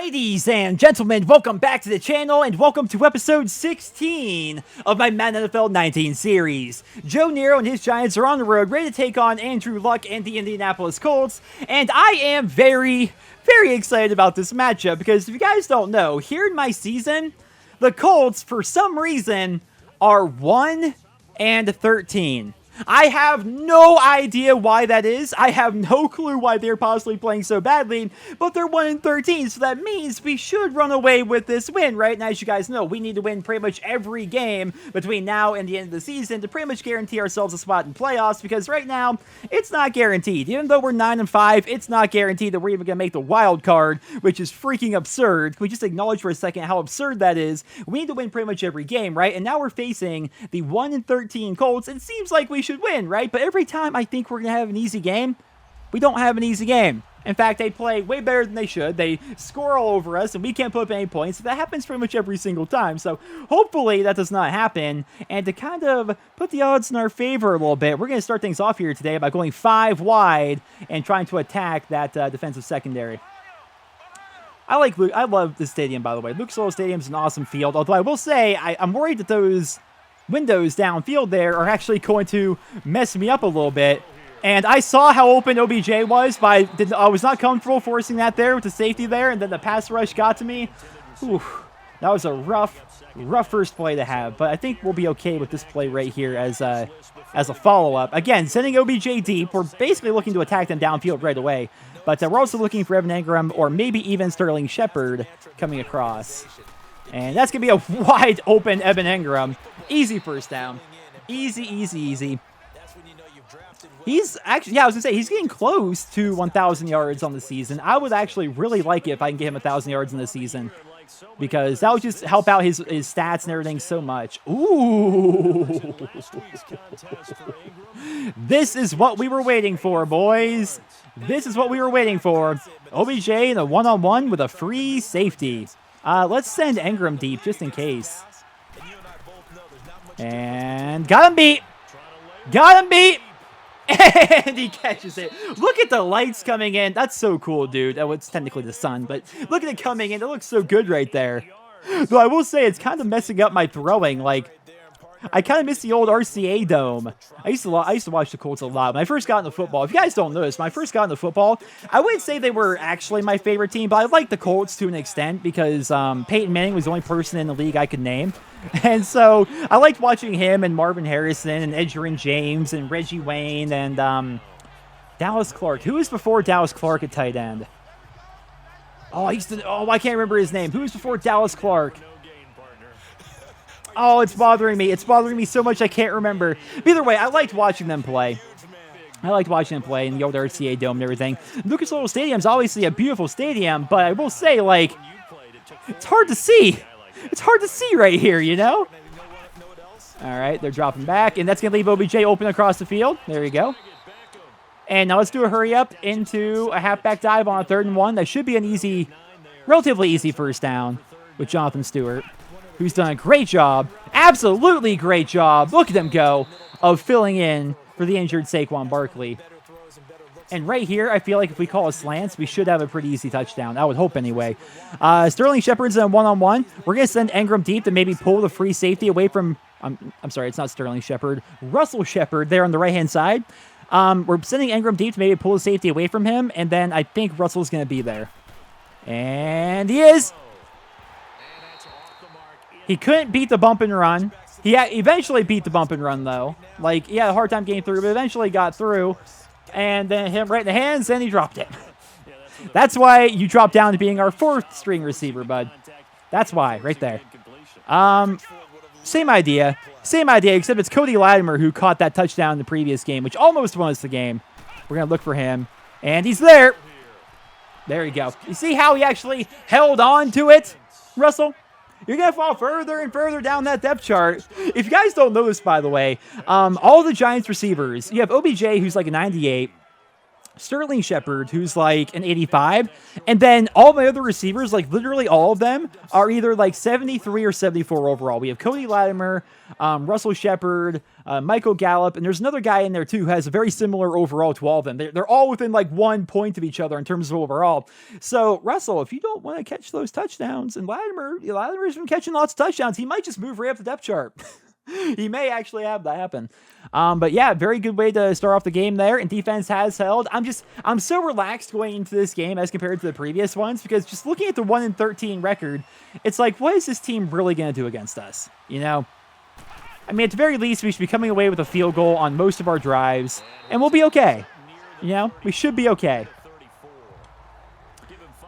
Ladies and gentlemen, welcome back to the channel and welcome to episode 16 of my Madden NFL 19 series. Joe Nero and his Giants are on the road, ready to take on Andrew Luck and the Indianapolis Colts, and I am very excited about this matchup because if you guys don't know, here in my season, the Colts, for some reason, are 1-13. I have no idea why that is. I have no clue why they're possibly playing so badly, but they're 1-13, so that means we should run away with this win, right? And as you guys know, we need to win pretty much every game between now and the end of the season to pretty much guarantee ourselves a spot in playoffs, because right now, it's not guaranteed. Even though we're 9-5, it's not guaranteed that we're even going to make the wild card, which is freaking absurd. Can we just acknowledge for a second how absurd that is? We need to win pretty much every game, right? And now we're facing the 1-13 Colts. It seems like we should win, right? But every time I think we're going to have an easy game, we don't have an easy game. In fact, they play way better than they should. They score all over us, and we can't put up any points. That happens pretty much every single time. So hopefully that does not happen. And to kind of put the odds in our favor a little bit, we're going to start things off here today by going 5 wide and trying to attack that defensive secondary. I love this stadium, by the way. Lucas Oil Stadium is an awesome field. Although I will say, I'm worried that those windows downfield there are actually going to mess me up a little bit. And I saw how open OBJ was, but I was not comfortable forcing that there with the safety there, and then the pass rush got to me. Ooh, that was a rough first play to have, but I think we'll be okay with this play right here as a follow-up. Again, sending OBJ deep. We're basically looking to attack them downfield right away, but we're also looking for Evan Engram or maybe even Sterling Shepard coming across. And that's going to be a wide open Evan Engram. Easy first down. Easy. He's actually, I was going to say, he's getting close to 1,000 yards on the season. I would actually really like it if I can get him 1,000 yards in the season, because that would just help out his stats and everything so much. Ooh. This is what we were waiting for, boys. This is what we were waiting for. OBJ in a one-on-one with a free safety. Let's send Engram deep just in case. And got him beat. And he catches it. Look at the lights coming in. That's so cool, dude. Oh, it's technically the sun, but look at it coming in. It looks so good right there. Though I will say it's kind of messing up my throwing. Like, I kind of miss the old RCA dome. I used to watch the Colts a lot. When I first got into football, if you guys don't know this, when I first got into football, I wouldn't say they were actually my favorite team, but I liked the Colts to an extent because Peyton Manning was the only person in the league I could name. And so I liked watching him and Marvin Harrison and Edgerrin James and Reggie Wayne and Dallas Clark. Who was before Dallas Clark at tight end? I can't remember his name. Who was before Dallas Clark? Oh, it's bothering me. It's bothering me so much I can't remember. But either way, I liked watching them play. In the old RCA Dome and everything. Lucas Oil Stadium is obviously a beautiful stadium, but I will say, like, it's hard to see. It's hard to see right here, you know? All right, they're dropping back, and that's going to leave OBJ open across the field. There you go. And now let's do a hurry up into a halfback dive on a 3rd and 1. That should be an relatively easy first down with Jonathan Stewart, who's done a great job, absolutely great job, look at him go, of filling in for the injured Saquon Barkley. And right here, I feel like if we call a slants, we should have a pretty easy touchdown. I would hope anyway. Sterling Shepard's in a one-on-one. We're going to send Engram deep to maybe pull the free safety away from, I'm sorry, it's not Sterling Shepard, Russell Shepard there on the right-hand side. We're sending Engram deep to maybe pull the safety away from him, and then I think Russell's going to be there. And he is. He couldn't beat the bump and run. He eventually beat the bump and run, though. Like, he had a hard time getting through, but eventually got through. And then hit him right in the hands, and he dropped it. That's why you drop down to being our 4th string receiver, bud. That's why, right there. Same idea, except it's Cody Latimer who caught that touchdown in the previous game, which almost won us the game. We're going to look for him, and he's there. There you go. You see how he actually held on to it, Russell? You're going to fall further and further down that depth chart. If you guys don't know this, by the way, all the Giants receivers, you have OBJ, who's like a 98. Sterling Shepard, who's like an 85, and then all my other receivers, like literally all of them, are either like 73 or 74 overall. We have Cody Latimer, Russell Shepard, Michael Gallup, and there's another guy in there too who has a very similar overall to all of them. They're all within like 1 point of each other in terms of overall. So Russell, if you don't want to catch those touchdowns, and Latimer's been catching lots of touchdowns, he might just move right up the depth chart. He may actually have that happen. But yeah, very good way to start off the game there. And defense has held. I'm so relaxed going into this game as compared to the previous ones, because just looking at the 1-13 record, it's like, what is this team really going to do against us? You know? I mean, at the very least, we should be coming away with a field goal on most of our drives, and we'll be okay. You know? We should be okay.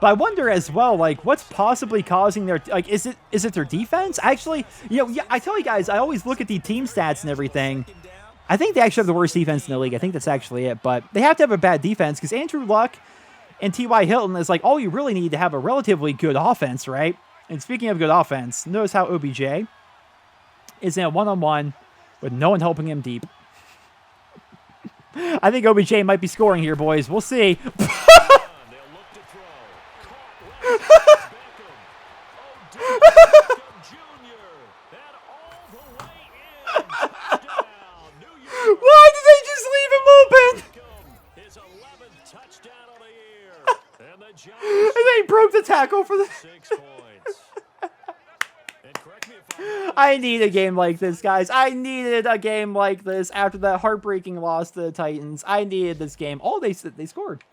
But I wonder as well, like, what's possibly causing their, like, is it their defense? Actually, you know, yeah, I tell you guys, I always look at the team stats and everything. I think they actually have the worst defense in the league. I think that's actually it. But they have to have a bad defense, because Andrew Luck and T.Y. Hilton is like all you really need to have a relatively good offense, right? And speaking of good offense, notice how OBJ is in a one-on-one with no one helping him deep. I think OBJ might be scoring here, boys. We'll see. Why did they just leave him open? And they broke the tackle for the... I need a game like this, guys. I needed a game like this after that heartbreaking loss to the Titans. I needed this game. Oh, they scored.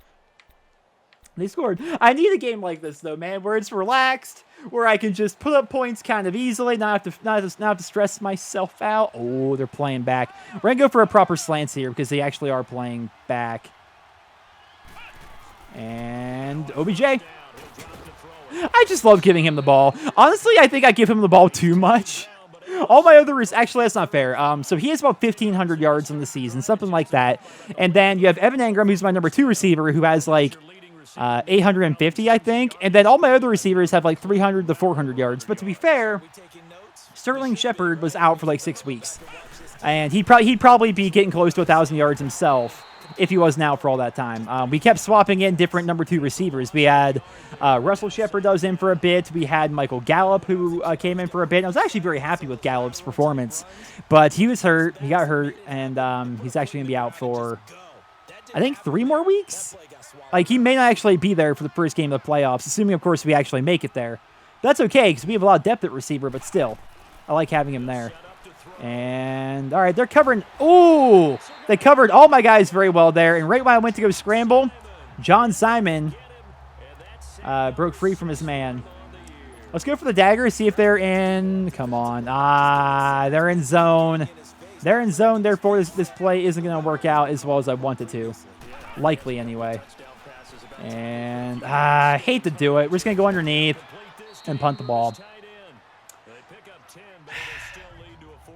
They scored. I need a game like this, though, man, where it's relaxed, where I can just put up points kind of easily, not have to stress myself out. Oh, they're playing back. We're going to go for a proper slants here, because they actually are playing back. And OBJ. I just love giving him the ball. Honestly, I think I give him the ball too much. All my other actually, that's not fair. So he has about 1,500 yards in the season, something like that. And then you have Evan Engram, who's my number 2 receiver, who has like 850, I think. And then all my other receivers have like 300 to 400 yards. But to be fair, Sterling Shepard was out for like 6 weeks. And he'd probably be getting close to 1,000 yards himself if he wasn't out for all that time. We kept swapping in different number 2 receivers. We had Russell Shepard that was in for a bit. We had Michael Gallup, who came in for a bit. And I was actually very happy with Gallup's performance. But he was hurt. He got hurt. And he's actually going to be out for, I think, 3 more weeks? Like, he may not actually be there for the first game of the playoffs, assuming, of course, we actually make it there. That's okay, because we have a lot of depth at receiver, but still, I like having him there. And, all right, they're covering. Ooh, they covered all my guys very well there. And right when I went to go scramble, John Simon broke free from his man. Let's go for the dagger, see if they're in. Come on. They're in zone. They're in zone, therefore this play isn't going to work out as well as I want it to. Likely, anyway. And I hate to do it. We're just going to go underneath and punt the ball.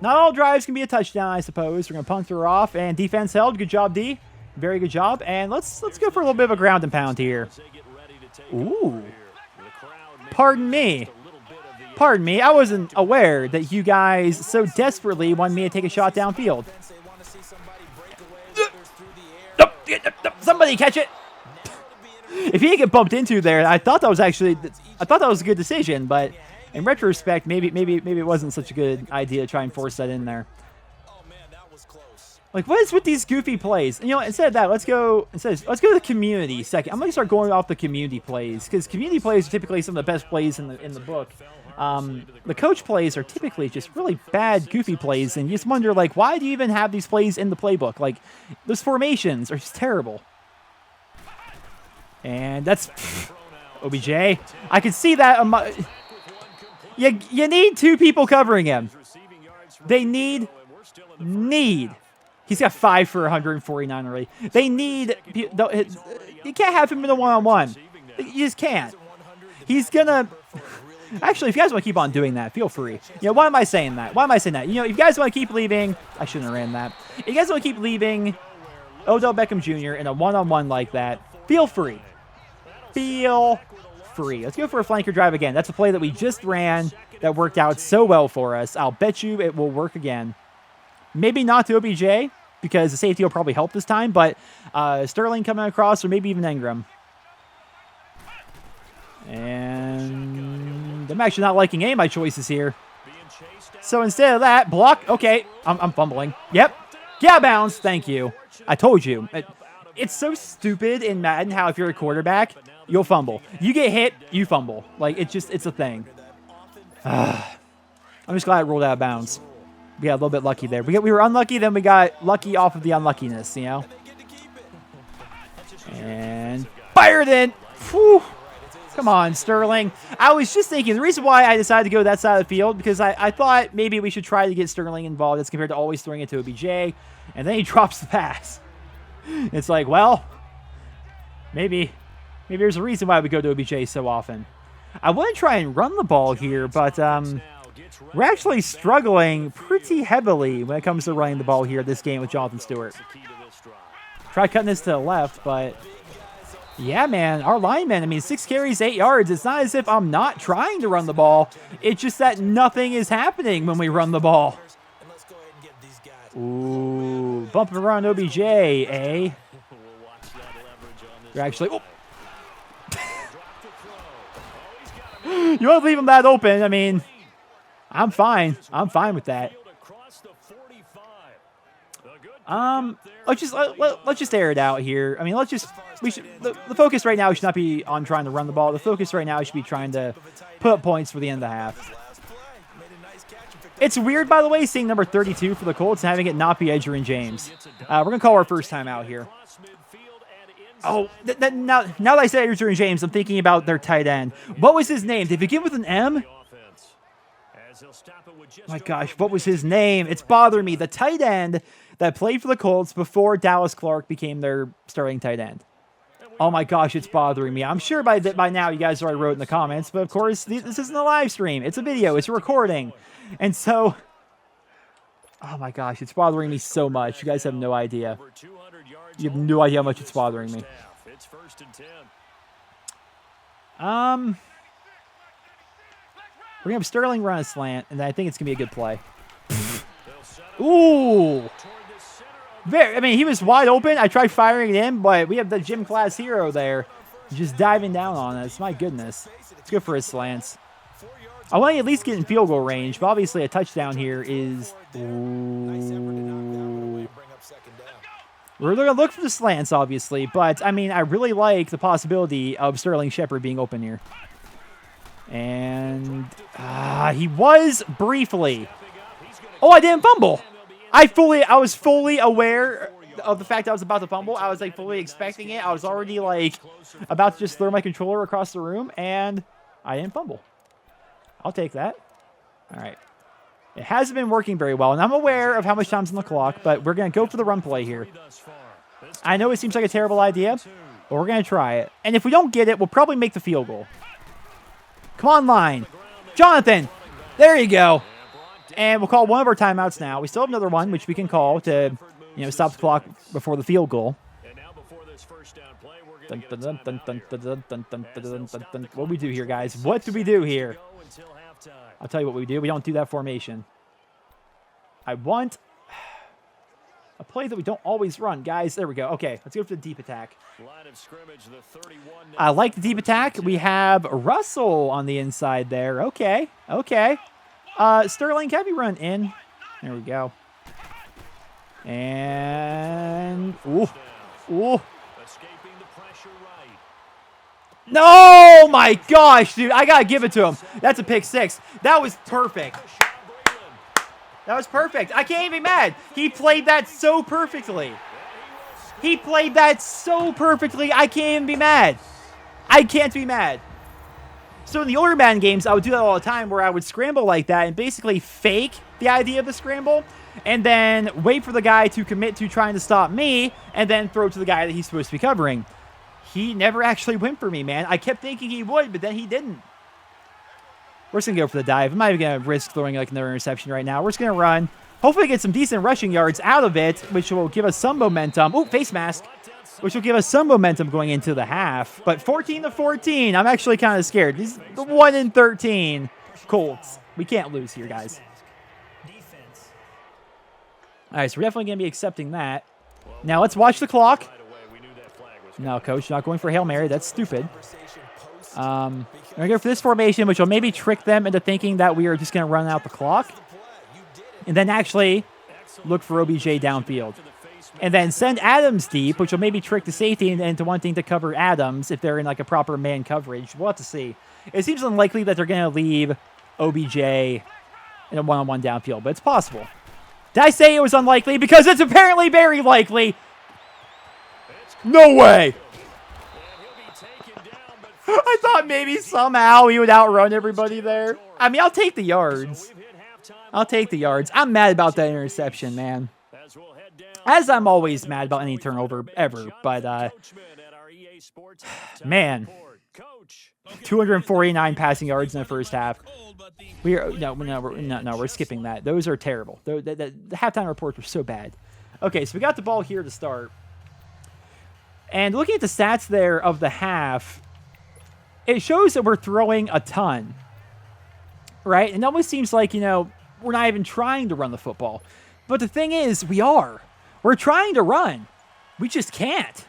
Not all drives can be a touchdown, I suppose. We're going to punt her off, and defense held. Good job, D. Very good job. And let's go for a little bit of a ground and pound here. Ooh. Pardon me. Pardon me. I wasn't aware that you guys so desperately wanted me to take a shot downfield. Somebody catch it. If he didn't get bumped into there, I thought that was a good decision, but in retrospect, maybe it wasn't such a good idea to try and force that in there. Like, what is with these goofy plays? You know, instead of that, let's go to the community second. I'm gonna start going off the community plays, because community plays are typically some of the best plays in the book. The coach plays are typically just really bad, goofy plays, and you just wonder, like, why do you even have these plays in the playbook? Like, those formations are just terrible. And that's OBJ. I can see that. You need 2 people covering him. They need. He's got 5 for 149 already. They need. You can't have him in a one-on-one. You just can't. He's gonna. Actually, if you guys want to keep on doing that, feel free. You know, why am I saying that? You know, if you guys want to keep leaving, I shouldn't have ran that. If you guys want to keep leaving Odell Beckham Jr. in a one-on-one like that, feel free. Feel free. Let's go for a flanker drive again. That's a play that we just ran that worked out so well for us. I'll bet you it will work again. Maybe not to OBJ, because the safety will probably help this time, but Sterling coming across, or maybe even Ingram. And I'm actually not liking any of my choices here. So instead of that, block. Okay, I'm fumbling. Yep. Get out of bounds. Thank you. I told you. It's so stupid in Madden how if you're a quarterback, you'll fumble. You get hit, you fumble. Like, it's a thing. I'm just glad it rolled out of bounds. We got a little bit lucky there. We were unlucky, then we got lucky off of the unluckiness, you know? And fired in. Whew. Come on, Sterling. I was just thinking, the reason why I decided to go that side of the field, because I thought maybe we should try to get Sterling involved as compared to always throwing it to OBJ, and then he drops the pass. It's like, well, maybe there's a reason why we go to OBJ so often. I want to try and run the ball here, but we're actually struggling pretty heavily when it comes to running the ball here this game with Jonathan Stewart. Try cutting this to the left, but yeah, man, our linemen, I mean, 6 carries, 8 yards. It's not as if I'm not trying to run the ball. It's just that nothing is happening when we run the ball. Ooh, bumping around OBJ, eh? You're actually... Oh. You want to leave him that open? I mean, I'm fine. I'm fine with that. Let's just air it out here. I mean, the focus right now should not be on trying to run the ball. The focus right now should be trying to put up points for the end of the half. It's weird, by the way, seeing number 32 for the Colts and having it not be Edgerrin James. We're going to call our first time out here. Oh, now that I said Edgerrin James, I'm thinking about their tight end. What was his name? Did it begin with an M? My gosh, what was his name? It's bothering me. The tight end that played for the Colts before Dallas Clark became their starting tight end. Oh my gosh, it's bothering me. I'm sure by now you guys already wrote in the comments, but of course, this isn't a live stream. It's a video. It's a recording. And so, oh my gosh, it's bothering me so much. You guys have no idea. You have no idea how much it's bothering me. We're going to have Sterling run a slant, and I think it's going to be a good play. Ooh. I mean, he was wide open. I tried firing it in, but we have the gym class hero there just diving down on us. My goodness. It's good for his slants. I want to at least get in field goal range, but obviously a touchdown here is... Ooh. We're going to look for the slants, obviously, but, I mean, I really like the possibility of Sterling Shepard being open here. And he was briefly. Oh, I didn't fumble. I was fully aware of the fact I was about to fumble. I was like fully expecting it. I was already like about to just throw my controller across the room, and I didn't fumble. I'll take that. All right. It hasn't been working very well, and I'm aware of how much time's on the clock, but we're going to go for the run play here. I know it seems like a terrible idea, but we're going to try it. And if we don't get it, we'll probably make the field goal. Come on, line. Jonathan. There you go. And we'll call one of our timeouts now. We still have another one, which we can call to, stop the clock before the field goal. What do we do here, guys? What do we do here? I'll tell you what we do. We don't do that formation. I want a play that we don't always run, guys. There we go. Okay, let's go for the deep attack. I like the deep attack. We have Russell on the inside there. Okay. Sterling, can we run in? There we go. And ooh. No, my gosh, dude. I got to give it to him. That's a pick 6. That was perfect. That was perfect. I can't even be mad. He played that so perfectly. I can't even be mad. I can't be mad. So in the older Madden games, I would do that all the time where I would scramble like that and basically fake the idea of the scramble and then wait for the guy to commit to trying to stop me and then throw to the guy that he's supposed to be covering. He never actually went for me, man. I kept thinking he would, but then he didn't. We're just going to go for the dive. I'm not even going to risk throwing like another interception right now. We're just going to run. Hopefully get some decent rushing yards out of it, which will give us some momentum. Ooh, face mask. Which will give us some momentum going into the half. But 14-14, I'm actually kind of scared. These the 1-13 Colts. We can't lose here, guys. All right, so we're definitely going to be accepting that. Now let's watch the clock. No, coach, not going for Hail Mary. That's stupid. We're going to go for this formation, which will maybe trick them into thinking that we are just going to run out the clock. And then actually look for OBJ downfield. And then send Adams deep, which will maybe trick the safety into wanting to cover Adams if they're in like a proper man coverage. We'll have to see. It seems unlikely that they're going to leave OBJ in a one-on-one downfield, but it's possible. Did I say it was unlikely? Because it's apparently very likely. No way. I thought maybe somehow he would outrun everybody there. I mean, I'll take the yards. I'll take the yards. I'm mad about that interception, man. As I'm always mad about any turnover ever, but man, 249 passing yards in the first half. We're skipping that. Those are terrible. The halftime reports were so bad. Okay, so we got the ball here to start. And looking at the stats there of the half, it shows that we're throwing a ton, right? It almost seems like, we're not even trying to run the football. But the thing is, we are. We're trying to run. We just can't.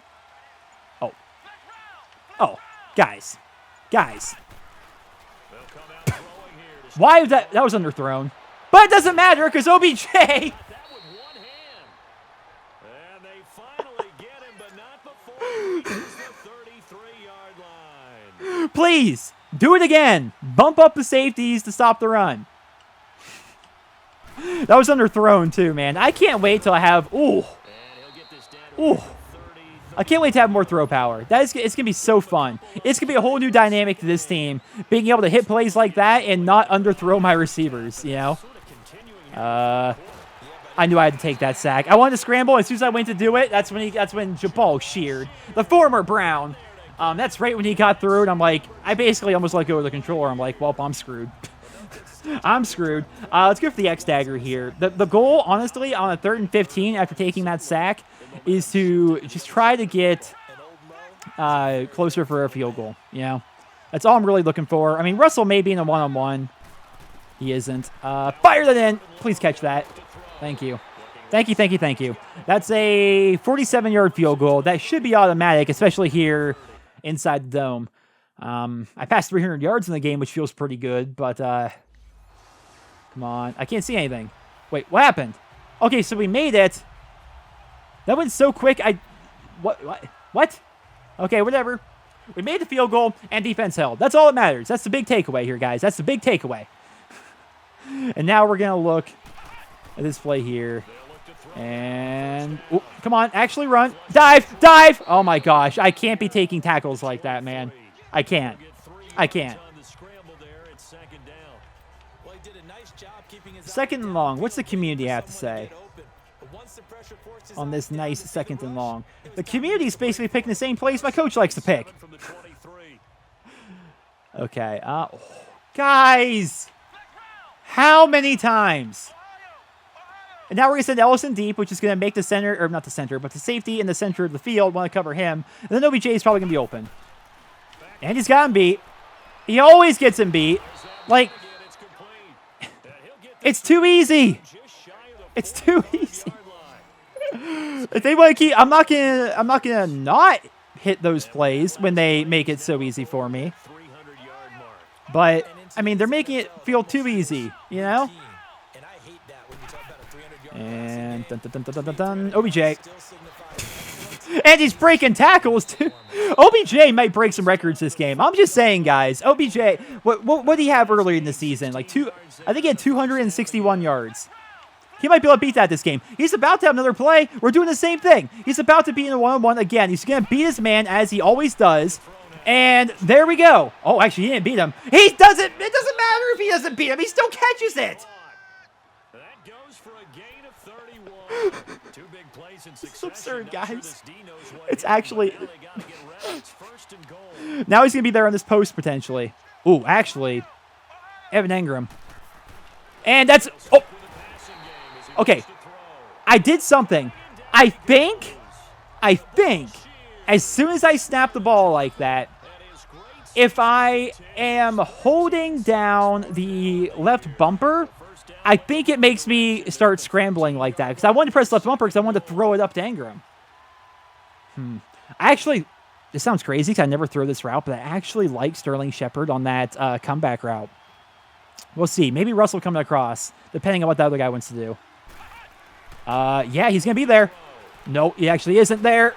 Oh, guys. Why was that? That was underthrown. But it doesn't matter because OBJ. Please, do it again. Bump up the safeties to stop the run. That was underthrown too, man. I can't wait till I have... Ooh. I can't wait to have more throw power. It's going to be so fun. It's going to be a whole new dynamic to this team. Being able to hit plays like that and not underthrow my receivers, I knew I had to take that sack. I wanted to scramble. As soon as I went to do it, that's when Jabal sheared. The former Brown. That's right when he got through it. I'm like, I basically almost let go of the controller. I'm like, well, I'm screwed. I'm screwed. Let's go for the X-Dagger here. The goal, honestly, on a 3rd and 15 after taking that sack is to just try to get closer for a field goal. That's all I'm really looking for. I mean, Russell may be in a one-on-one. He isn't. Fire that in. Please catch that. Thank you. Thank you. That's a 47-yard field goal. That should be automatic, especially here inside the dome. I passed 300 yards in the game, which feels pretty good, but come on. I can't see anything. Wait, what happened? Okay, so we made it. That went so quick. What? Okay, whatever. We made the field goal, and defense held. That's all that matters. That's the big takeaway here, guys. That's the big takeaway. And now we're going to look at this play here. And, come on, actually run. Dive! Oh, my gosh. I can't be taking tackles like that, man. I can't. Second and long. What's the community have to say on this nice second and long? The community is basically picking the same plays my coach likes to pick. Okay. Guys! How many times? And now we're going to send Ellison deep, which is going to make the center, or not the center, but the safety in the center of the field want to cover him. And then OBJ is probably going to be open. And he's got him beat. He always gets him beat. Like, it's too easy. It's too easy. If they want to keep, I'm not gonna not hit those plays when they make it so easy for me. But I mean, they're making it feel too easy, And OBJ. And he's breaking tackles too. OBJ might break some records this game. I'm just saying, guys. OBJ, what did he have earlier in the season? I think he had 261 yards. He might be able to beat that this game. He's about to have another play. We're doing the same thing. He's about to be in a one-on-one again. He's going to beat his man as he always does. And there we go. Oh, actually, he didn't beat him. It doesn't matter if he doesn't beat him. He still catches it. That goes for a gain of 31. Two big plays in succession. It's absurd, guys. It's actually... Now he's going to be there on this post, potentially. Ooh, actually, Evan Engram. And that's... Oh! Okay. I did something. I think, as soon as I snap the ball like that, if I am holding down the left bumper, I think it makes me start scrambling like that because I wanted to press left bumper because I wanted to throw it up to Ingram. I actually, this sounds crazy because I never throw this route, but I actually like Sterling Shepard on that comeback route. We'll see. Maybe Russell coming across, depending on what the other guy wants to do. Yeah, he's going to be there. No, he actually isn't there.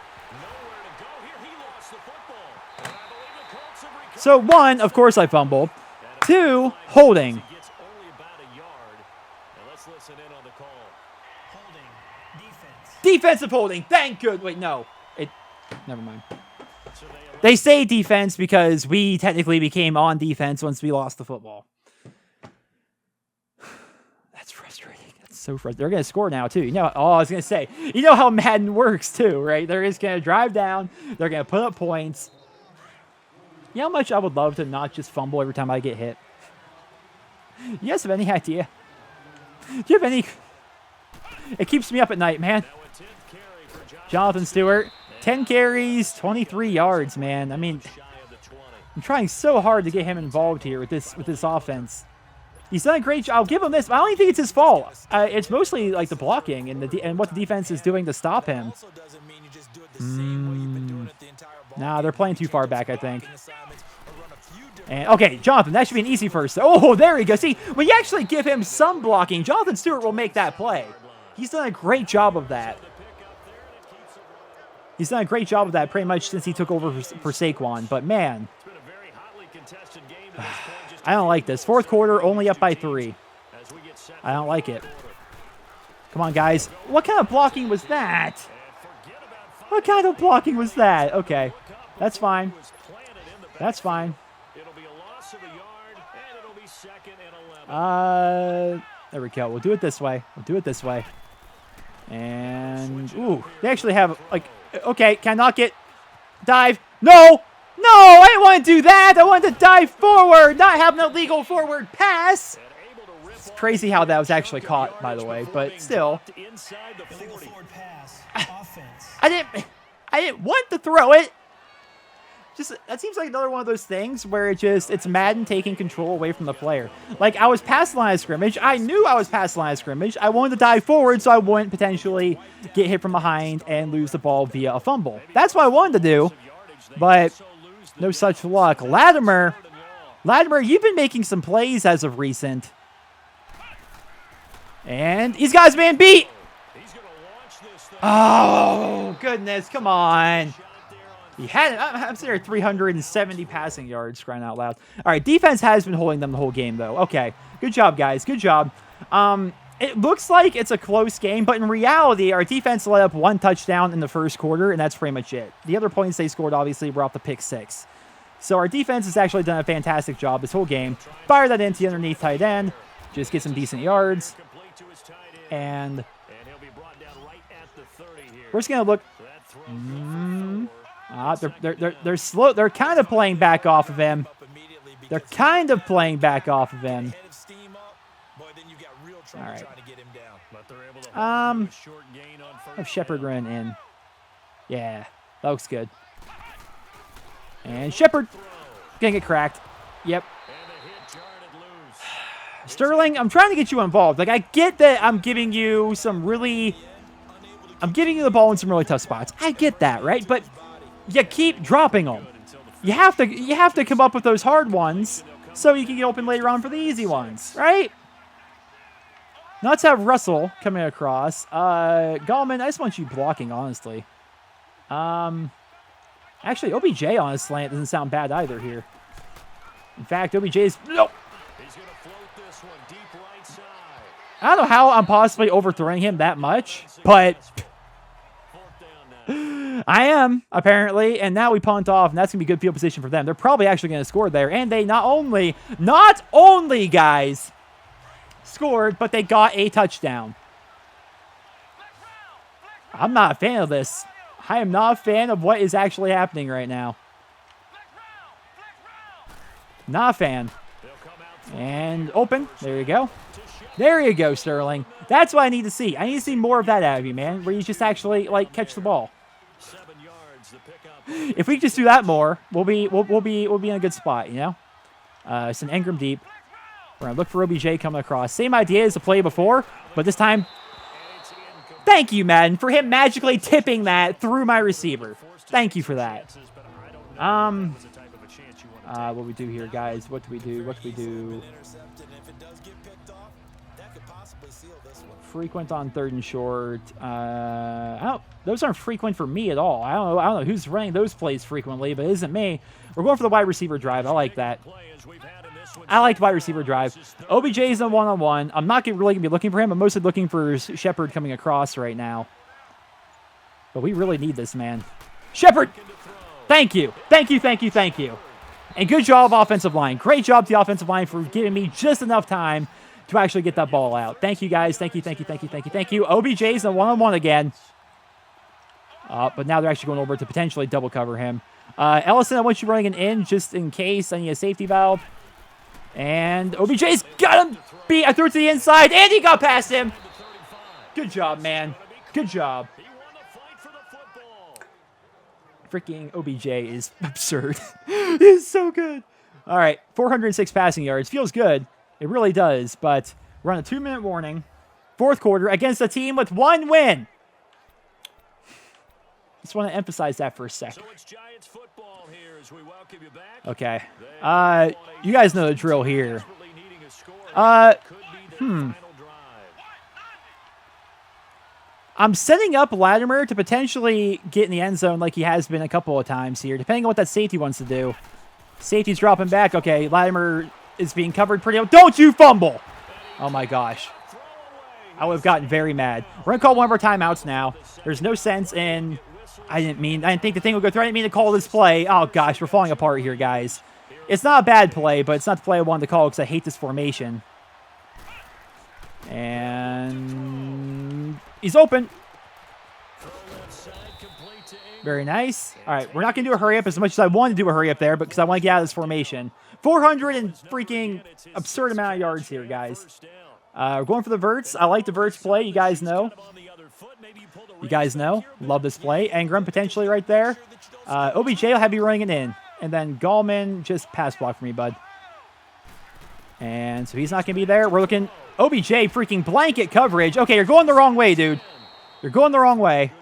So, 1, of course I fumbled. 2, holding. Defensive holding. Thank good. Wait, no. Never mind. They say defense because we technically became on defense once we lost the football. That's frustrating. That's so frustrating. They're going to score now, too. You know, I was going to say, you know how Madden works, too, right? They're just going to drive down. They're going to put up points. You know how much I would love to not just fumble every time I get hit? You guys have any idea? Do you have any... It keeps me up at night, man. Jonathan Stewart, 10 carries, 23 yards, man. I mean, I'm trying so hard to get him involved here with this offense. He's done a great job. I'll give him this. I don't even think it's his fault. It's mostly like the blocking and what the defense is doing to stop him. Nah, they're playing too far back, I think. And okay, Jonathan, that should be an easy first. Oh, there we go. See, when you actually give him some blocking, Jonathan Stewart will make that play. He's done a great job of that. He's done a great job of that pretty much since he took over for Saquon. But, man, I don't like this. Fourth quarter, only up by 3. I don't like it. Come on, guys. What kind of blocking was that? What kind of blocking was that? Okay, that's fine. That's fine. There we go. We'll do it this way. We'll do it this way. And, ooh, they actually have, like, okay, can I not get dive? No! No, I didn't want to do that. I wanted to dive forward, not have an illegal forward pass. It's crazy how that was actually caught, by the way, but still. I didn't want to throw it. Just, that seems like another one of those things where it's Madden taking control away from the player. Like, I was past the line of scrimmage. I knew I was past the line of scrimmage. I wanted to dive forward so I wouldn't potentially get hit from behind and lose the ball via a fumble. That's what I wanted to do, but no such luck. Latimer, you've been making some plays as of recent. And he's got his man beat. Oh, goodness. Come on. He had it. I'm sitting there 370 passing yards, crying out loud. All right, defense has been holding them the whole game, though. Okay, good job, guys. Good job. It looks like it's a close game, but in reality, our defense let up 1 touchdown in the first quarter, and that's pretty much it. The other points they scored, obviously, were off the pick 6. So our defense has actually done a fantastic job this whole game. Fire that into the underneath tight end. Just get some decent yards. And we're just going to look... they're slow. They're kind of playing back off of him. They're kind of playing back off of him. All right. Have Shepard run in. Yeah, that looks good. And Shepard gonna get cracked. Yep. Sterling, I'm trying to get you involved. Like, I get that I'm giving you the ball in some really tough spots. I get that, right? But you keep dropping them. You have to come up with those hard ones so you can get open later on for the easy ones, right? Now let's have Russell coming across. Gallman, I just want you blocking, honestly. Actually, OBJ on his slant doesn't sound bad either here. In fact, OBJ's... Nope. I don't know how I'm possibly overthrowing him that much, but... I am, apparently, and now we punt off, and that's going to be good field position for them. They're probably actually going to score there, and they not only, guys, scored, but they got a touchdown. I'm not a fan of this. I am not a fan of what is actually happening right now. Not a fan. And open. There you go. There you go, Sterling. That's what I need to see. I need to see more of that out of you, man, where you just actually, like, catch the ball. If we just do that more, we'll be in a good spot, you know? It's an Ingram deep. We're going to look for OBJ coming across. Same idea as the play before, but this time, thank you, Madden, for him magically tipping that through my receiver. Thank you for that. What we do here, guys? What do we do? What do we do? Frequent on 3rd and short. Those aren't frequent for me at all. I don't know who's running those plays frequently, but it isn't me. We're going for the wide receiver drive. I like that. I like wide receiver drive. OBJ is a one-on-one. I'm not really going to be looking for him. I'm mostly looking for Shepard coming across right now. But we really need this, man. Shepard! Thank you. Thank you, thank you, thank you. And good job, offensive line. Great job to the offensive line for giving me just enough time to actually get that ball out. Thank you, guys. Thank you, thank you, thank you, thank you, thank you. OBJ's a one-on-one again. But now they're actually going over to potentially double cover him. Ellison, I want you running an in just in case I need a safety valve. And OBJ's got him beat. I threw it to the inside, and he got past him. Good job, man. Good job. Freaking OBJ is absurd. He's so good. All right, 406 passing yards. Feels good. It really does, but we're on a 2-minute warning. 4th quarter against a team with 1 win. Just want to emphasize that for a second. Okay. You guys know the drill here. I'm setting up Latimer to potentially get in the end zone like he has been a couple of times here, depending on what that safety wants to do. Safety's dropping back. Okay, Latimer is being covered pretty well. Don't you fumble! Oh my gosh. I would have gotten very mad. We're going to call one of our timeouts now. There's no sense in... I didn't think the thing would go through. I didn't mean to call this play. Oh gosh, we're falling apart here, guys. It's not a bad play, but it's not the play I wanted to call because I hate this formation. And... he's open. Very nice. All right, we're not going to do a hurry up as much as I wanted to do a hurry up there, because I want to get out of this formation. 400 and freaking absurd amount of yards here, guys. We're going for the verts. I like the verts play. You guys know. You guys know. Love this play. Engram potentially right there. OBJ will have you running it in. And then Gallman just pass block for me, bud. And so he's not going to be there. We're looking... OBJ freaking blanket coverage. Okay, you're going the wrong way, dude. You're going the wrong way.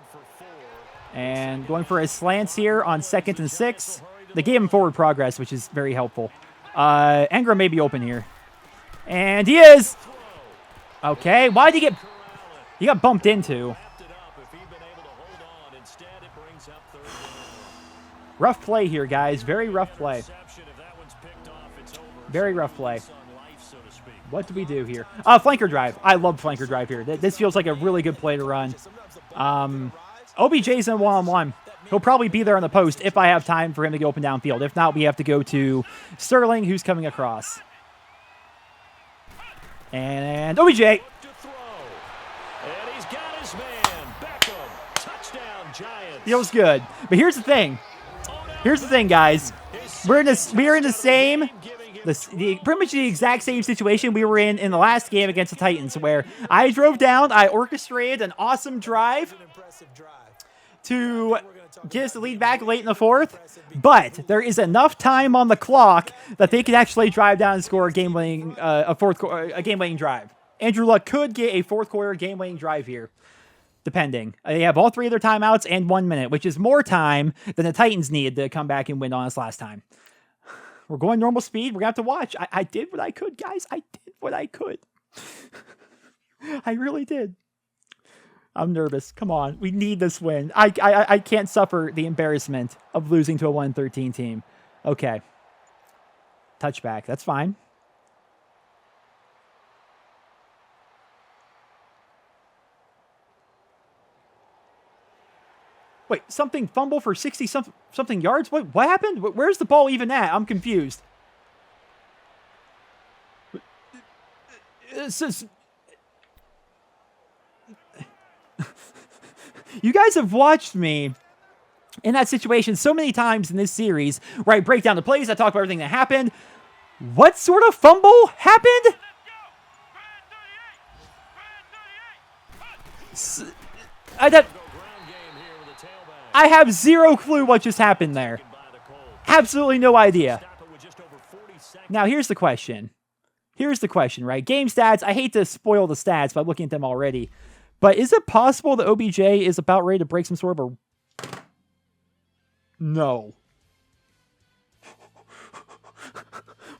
And going for his slants here on 2nd and 6. They gave him forward progress, which is very helpful. Engram may be open here. And he is! Okay, why did he get... he got bumped into. Rough play here, guys. Very rough play. Very rough play. What do we do here? Flanker drive. I love flanker drive here. This feels like a really good play to run. OBJ's in one-on-one. He'll probably be there on the post if I have time for him to go up and downfield. If not, we have to go to Sterling, who's coming across. And OBJ. And he's got his man. Beckham. Touchdown, Giants. Feels good. But here's the thing. Here's the thing, guys. We're in the same... pretty much the exact same situation we were in the last game against the Titans, where I drove down, I orchestrated an awesome drive to get us the lead back late in the 4th, but there is enough time on the clock that they could actually drive down and score a game-winning drive. Andrew Luck could get a 4th quarter game-winning drive here, depending. They have all 3 of their timeouts and 1 minute, which is more time than the Titans needed to come back and win on us last time. We're going normal speed. We're going to have to watch. I did what I could, guys. I did what I could. I really did. I'm nervous. Come on. We need this win. I can't suffer the embarrassment of losing to a 1-13 team. Okay. Touchback. That's fine. Wait, something fumble for 60-something yards? What happened? Where's the ball even at? I'm confused. You guys have watched me in that situation so many times in this series where I break down the plays, I talk about everything that happened. What sort of fumble happened? I have zero clue what just happened there. Absolutely no idea. Now, here's the question. here's the question, right? Game stats. I hate to spoil the stats by looking at them already. But is it possible that OBJ is about ready to break some sort of a... No.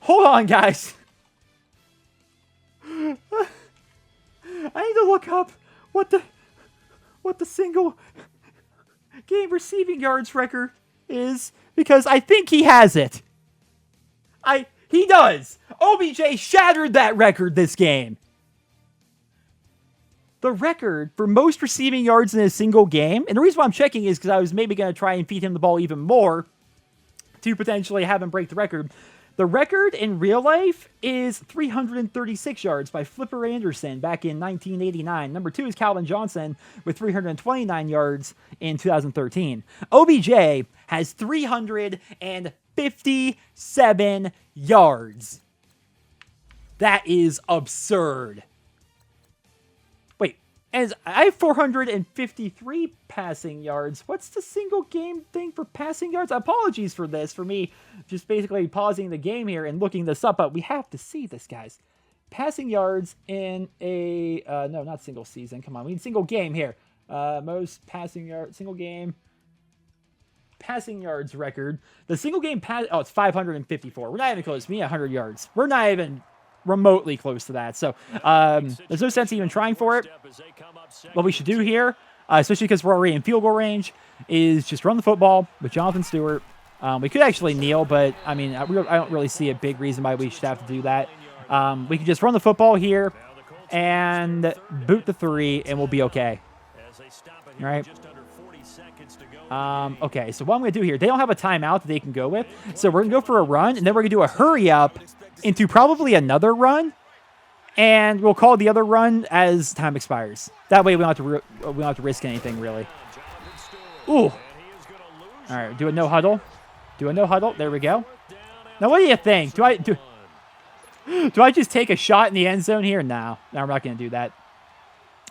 Hold on, guys. I need to look up what the single game receiving yards record is, because I think he has it. He does. OBJ shattered that record this game. The record for most receiving yards in a single game, and the reason why I'm checking is because I was maybe going to try and feed him the ball even more to potentially have him break the record. The record in real life is 336 yards by Flipper Anderson back in 1989. Number 2 is Calvin Johnson with 329 yards in 2013. OBJ has 357 yards. That is absurd. Wait, and I have 453 passing yards. What's the single game thing for passing yards? Apologies for this, for me just basically pausing the game here and looking this up, but we have to see this, guys. Passing yards in a, no, not single season. Come on, we need single game here. Most passing yards, single game passing yards record. The single game pass, oh, it's 554. We're not even close. We need 100 yards. We're not even remotely close to that. So there's no sense even trying for it. What we should do here, especially because we're already in field goal range, is just run the football with Jonathan Stewart. We could actually kneel, but I mean, I don't really see a big reason why we should have to do that. We could just run the football here and boot the 3, and we'll be okay. All right. Okay, so what I'm going to do here, they don't have a timeout that they can go with, so we're going to go for a run, and then we're going to do a hurry up into probably another run, and we'll call the other run as time expires. That way we don't have to risk anything, really. Ooh. All right, do a no huddle. Do a no huddle. There we go. Now, what do you think? Do I just take a shot in the end zone here? No, we're not going to do that.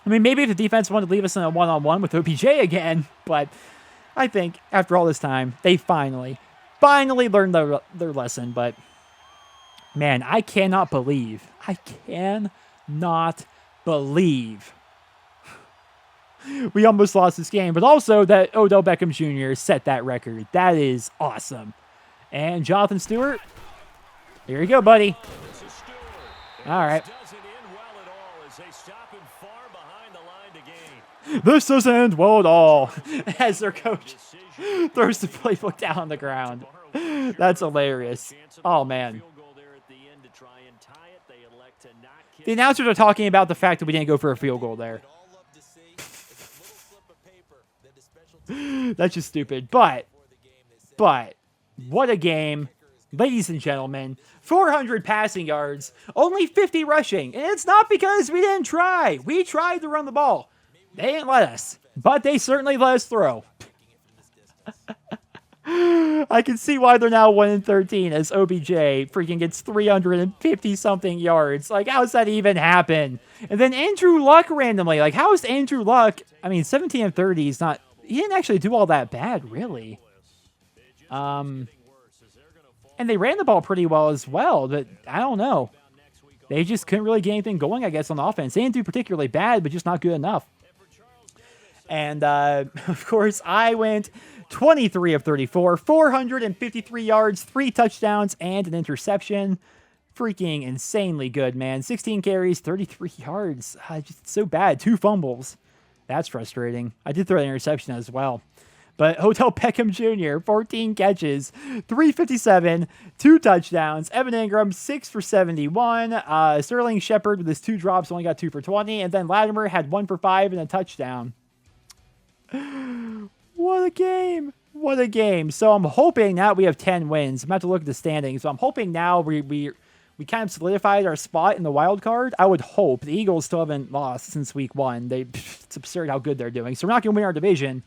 I mean, maybe if the defense wanted to leave us in a one-on-one with OBJ again, but I think after all this time, they finally learned their lesson. But man, I cannot believe we almost lost this game, but also that Odell Beckham Jr. set that record. That is awesome. And Jonathan Stewart, here you go, buddy. All right. This doesn't end well at all. As their coach throws the playbook down on the ground. That's hilarious. Oh, man. The announcers are talking about the fact that we didn't go for a field goal there. That's just stupid. But, what a game. Ladies and gentlemen, 400 passing yards, only 50 rushing. And it's not because we didn't try. We tried to run the ball. They didn't let us, but they certainly let us throw. I can see why they're now 1-13 as OBJ freaking gets 350-something yards. Like, how does that even happen? And then Andrew Luck randomly. Like, how is Andrew Luck? I mean, 17-30 is not... He didn't actually do all that bad, really. And they ran the ball pretty well as well, but I don't know. They just couldn't really get anything going, I guess, on offense. They didn't do particularly bad, but just not good enough. And, of course, I went 23 of 34, 453 yards, 3 touchdowns, and an interception. Freaking insanely good, man. 16 carries, 33 yards. Just so bad. 2 fumbles. That's frustrating. I did throw an interception as well. But Odell Beckham Jr., 14 catches, 357, 2 touchdowns. Evan Ingram, 6 for 71. Sterling Shepard with his 2 drops only got 2 for 20. And then Latimer had 1 for 5 and a touchdown. What a game. What a game. So I'm hoping now we have 10 wins. I'm about to look at the standings. So I'm hoping now we kind of solidified our spot in the wild card. I would hope. The Eagles still haven't lost since week 1. It's absurd how good they're doing. So we're not going to win our division.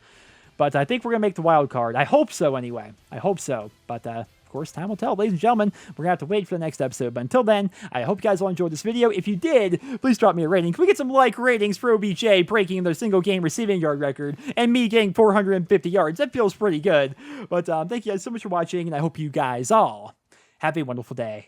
But I think we're going to make the wild card. I hope so anyway. I hope so. But of course, time will tell. Ladies and gentlemen, we're going to have to wait for the next episode. But until then, I hope you guys all enjoyed this video. If you did, please drop me a rating. Can we get some like ratings for OBJ breaking their single game receiving yard record and me getting 450 yards? That feels pretty good. But thank you guys so much for watching, and I hope you guys all have a wonderful day.